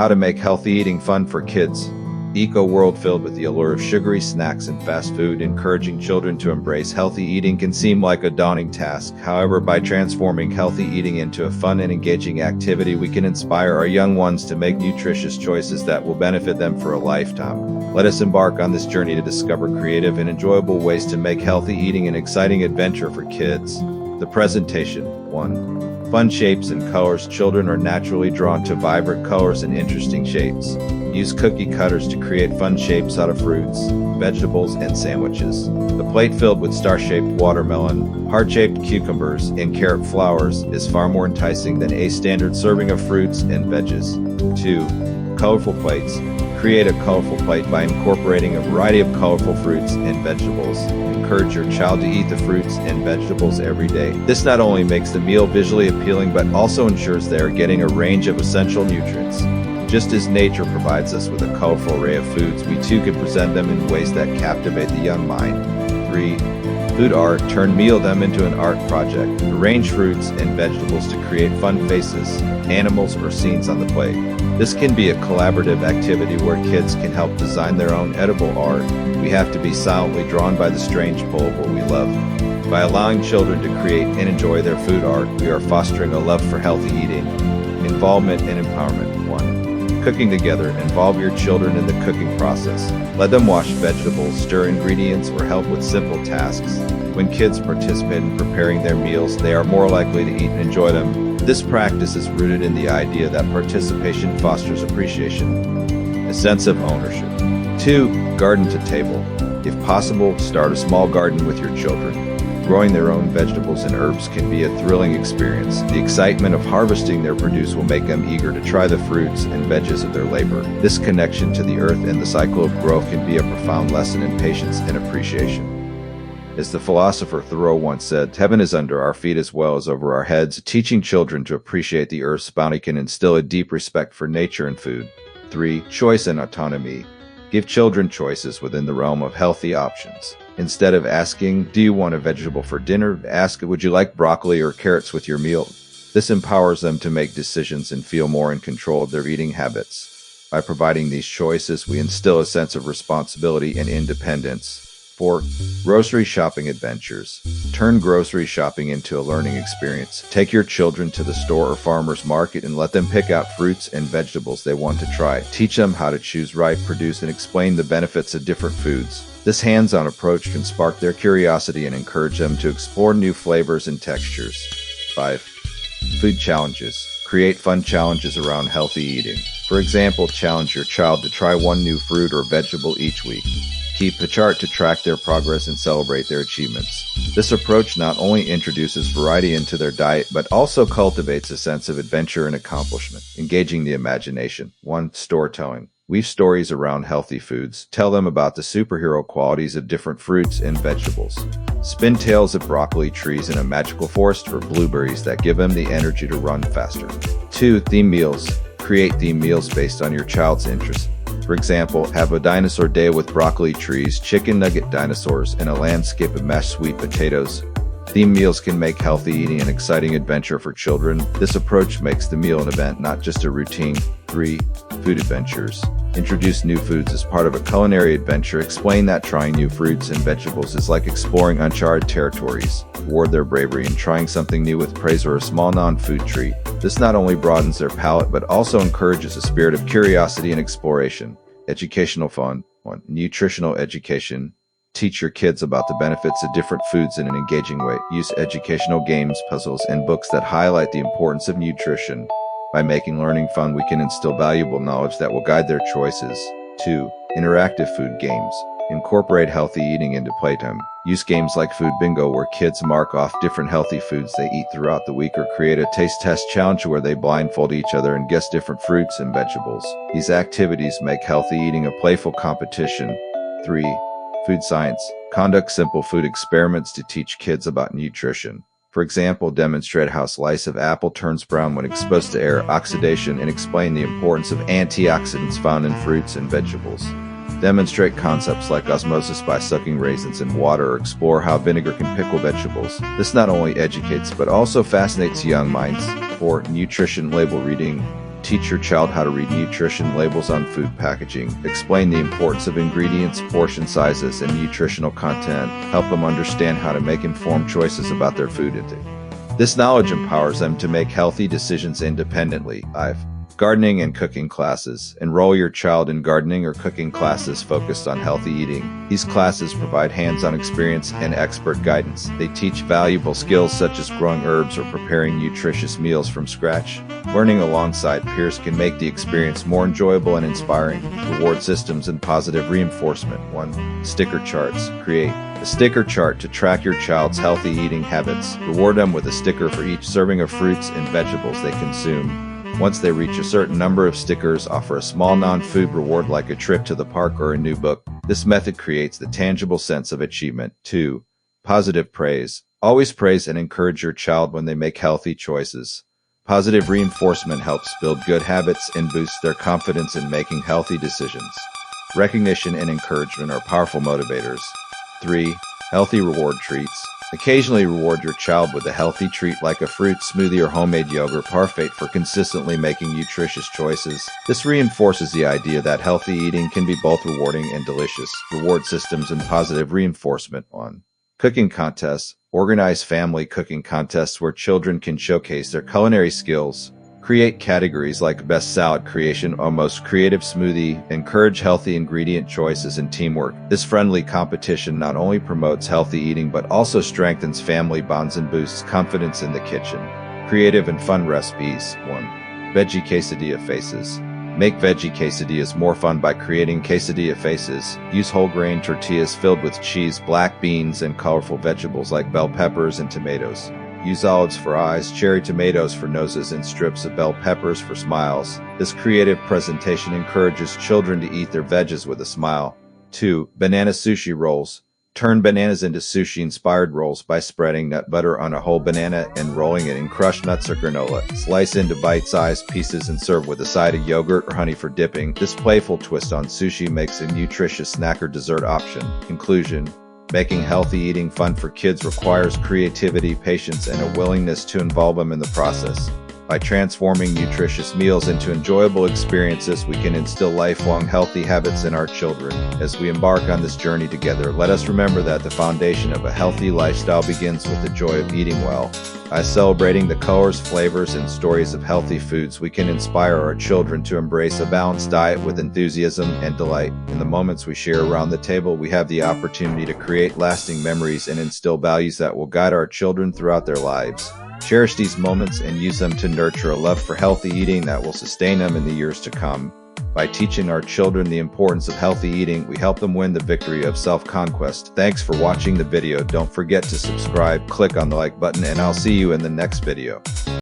How to make healthy eating fun for kids. Eco world filled with the allure of sugary snacks and fast food, encouraging children to embrace healthy eating can seem like a daunting task. However, by transforming healthy eating into a fun and engaging activity, we can inspire our young ones to make nutritious choices that will benefit them for a lifetime. Let us embark on this journey to discover creative and enjoyable ways to make healthy eating an exciting adventure for kids. The presentation. 1. Fun shapes and colors. Children are naturally drawn to vibrant colors and interesting shapes. Use cookie cutters to create fun shapes out of fruits, vegetables, and sandwiches. The plate filled with star-shaped watermelon, heart-shaped cucumbers, and carrot flowers is far more enticing than a standard serving of fruits and veggies. 2. Colorful plates. Create a colorful plate by incorporating a variety of colorful fruits and vegetables. Encourage your child to eat the fruits and vegetables every day. This not only makes the meal visually appealing, but also ensures they are getting a range of essential nutrients. Just as nature provides us with a colorful array of foods, we too can present them in ways that captivate the young mind. 3. Food art. Turn meal them into an art project. Arrange fruits and vegetables to create fun faces, animals, or scenes on the plate. This can be a collaborative activity where kids can help design their own edible art. We have to be silently drawn by the strange pull of what we love. By allowing children to create and enjoy their food art, we are fostering a love for healthy eating. Involvement and empowerment. 1. Cooking together. Involve your children in the cooking process. Let them wash vegetables, stir ingredients, or help with simple tasks. When kids participate in preparing their meals, they are more likely to eat and enjoy them. This practice is rooted in the idea that participation fosters appreciation, a sense of ownership. 2. Garden to table. If possible, start a small garden with your children. Growing their own vegetables and herbs can be a thrilling experience. The excitement of harvesting their produce will make them eager to try the fruits and veggies of their labor. This connection to the earth and the cycle of growth can be a profound lesson in patience and appreciation. As the philosopher Thoreau once said, heaven is under our feet as well as over our heads. Teaching children to appreciate the earth's bounty can instill a deep respect for nature and food. 3. Choice and autonomy. Give children choices within the realm of healthy options. Instead of asking, do you want a vegetable for dinner? Ask, would you like broccoli or carrots with your meal? This empowers them to make decisions and feel more in control of their eating habits. By providing these choices, we instill a sense of responsibility and independence. 4. Grocery shopping adventures. Turn grocery shopping into a learning experience. Take your children to the store or farmer's market and let them pick out fruits and vegetables they want to try. Teach them how to choose right produce and explain the benefits of different foods. This hands-on approach can spark their curiosity and encourage them to explore new flavors and textures. 5. Food challenges. Create fun challenges around healthy eating. For example, challenge your child to try one new fruit or vegetable each week. Keep a chart to track their progress and celebrate their achievements. This approach not only introduces variety into their diet, but also cultivates a sense of adventure and accomplishment, engaging the imagination. 1. Storytelling. Weave stories around healthy foods. Tell them about the superhero qualities of different fruits and vegetables. Spin tales of broccoli trees in a magical forest or blueberries that give them the energy to run faster. 2. Theme meals. Create theme meals based on your child's interests. For example, have a dinosaur day with broccoli trees, chicken nugget dinosaurs, and a landscape of mashed sweet potatoes. Theme meals can make healthy eating an exciting adventure for children. This approach makes the meal an event, not just a routine. 3. Food adventures. Introduce new foods as part of a culinary adventure. Explain that trying new fruits and vegetables is like exploring uncharted territories. Reward their bravery in trying something new with praise or a small non-food treat. This not only broadens their palate, but also encourages a spirit of curiosity and exploration. Educational fun. 1. Nutritional education. Teach your kids about the benefits of different foods in an engaging way. Use educational games, puzzles, and books that highlight the importance of nutrition. By making learning fun, we can instill valuable knowledge that will guide their choices. 2. Interactive food games. Incorporate healthy eating into playtime. Use games like Food Bingo where kids mark off different healthy foods they eat throughout the week, or create a taste test challenge where they blindfold each other and guess different fruits and vegetables. These activities make healthy eating a playful competition. 3. Food science. Conduct simple food experiments to teach kids about nutrition. For example, demonstrate how a slice of apple turns brown when exposed to air, oxidation, and explain the importance of antioxidants found in fruits and vegetables. Demonstrate concepts like osmosis by sucking raisins in water, or explore how vinegar can pickle vegetables. This not only educates but also fascinates young minds. 4. Nutrition label reading. Teach your child how to read nutrition labels on food packaging. Explain the importance of ingredients, portion sizes, and nutritional content. Help them understand how to make informed choices about their food intake. This knowledge empowers them to make healthy decisions independently. 5. Gardening and cooking classes. Enroll your child in gardening or cooking classes focused on healthy eating. These classes provide hands-on experience and expert guidance. They teach valuable skills such as growing herbs or preparing nutritious meals from scratch. Learning alongside peers can make the experience more enjoyable and inspiring. Reward systems and positive reinforcement. 1. Sticker charts. Create a sticker chart to track your child's healthy eating habits. Reward them with a sticker for each serving of fruits and vegetables they consume. Once they reach a certain number of stickers, offer a small non-food reward like a trip to the park or a new book. This method creates the tangible sense of achievement. 2. Positive praise. Always praise and encourage your child when they make healthy choices. Positive reinforcement helps build good habits and boosts their confidence in making healthy decisions. Recognition and encouragement are powerful motivators. 3. Healthy reward treats. Occasionally reward your child with a healthy treat like a fruit smoothie or homemade yogurt parfait for consistently making nutritious choices. This reinforces the idea that healthy eating can be both rewarding and delicious. Reward systems and positive reinforcement. 1. Cooking contests. Organize family cooking contests where children can showcase their culinary skills. Create categories like Best Salad Creation or Most Creative Smoothie. Encourage healthy ingredient choices and teamwork. This friendly competition not only promotes healthy eating but also strengthens family bonds and boosts confidence in the kitchen. Creative and fun recipes. 1. Veggie quesadilla faces. Make veggie quesadillas more fun by creating quesadilla faces. Use whole grain tortillas filled with cheese, black beans, and colorful vegetables like bell peppers and tomatoes. Use olives for eyes, cherry tomatoes for noses, and strips of bell peppers for smiles. This creative presentation encourages children to eat their veggies with a smile. 2. Banana sushi rolls. Turn bananas into sushi-inspired rolls by spreading nut butter on a whole banana and rolling it in crushed nuts or granola. Slice into bite-sized pieces and serve with a side of yogurt or honey for dipping. This playful twist on sushi makes a nutritious snack or dessert option. Conclusion. Making healthy eating fun for kids requires creativity, patience, and a willingness to involve them in the process. By transforming nutritious meals into enjoyable experiences, we can instill lifelong healthy habits in our children. As we embark on this journey together, let us remember that the foundation of a healthy lifestyle begins with the joy of eating well. By celebrating the colors, flavors, and stories of healthy foods, we can inspire our children to embrace a balanced diet with enthusiasm and delight. In the moments we share around the table, we have the opportunity to create lasting memories and instill values that will guide our children throughout their lives. Cherish these moments and use them to nurture a love for healthy eating that will sustain them in the years to come. By teaching our children the importance of healthy eating, we help them win the victory of self-conquest. Thanks for watching the video. Don't forget to subscribe, click on the like button, and I'll see you in the next video.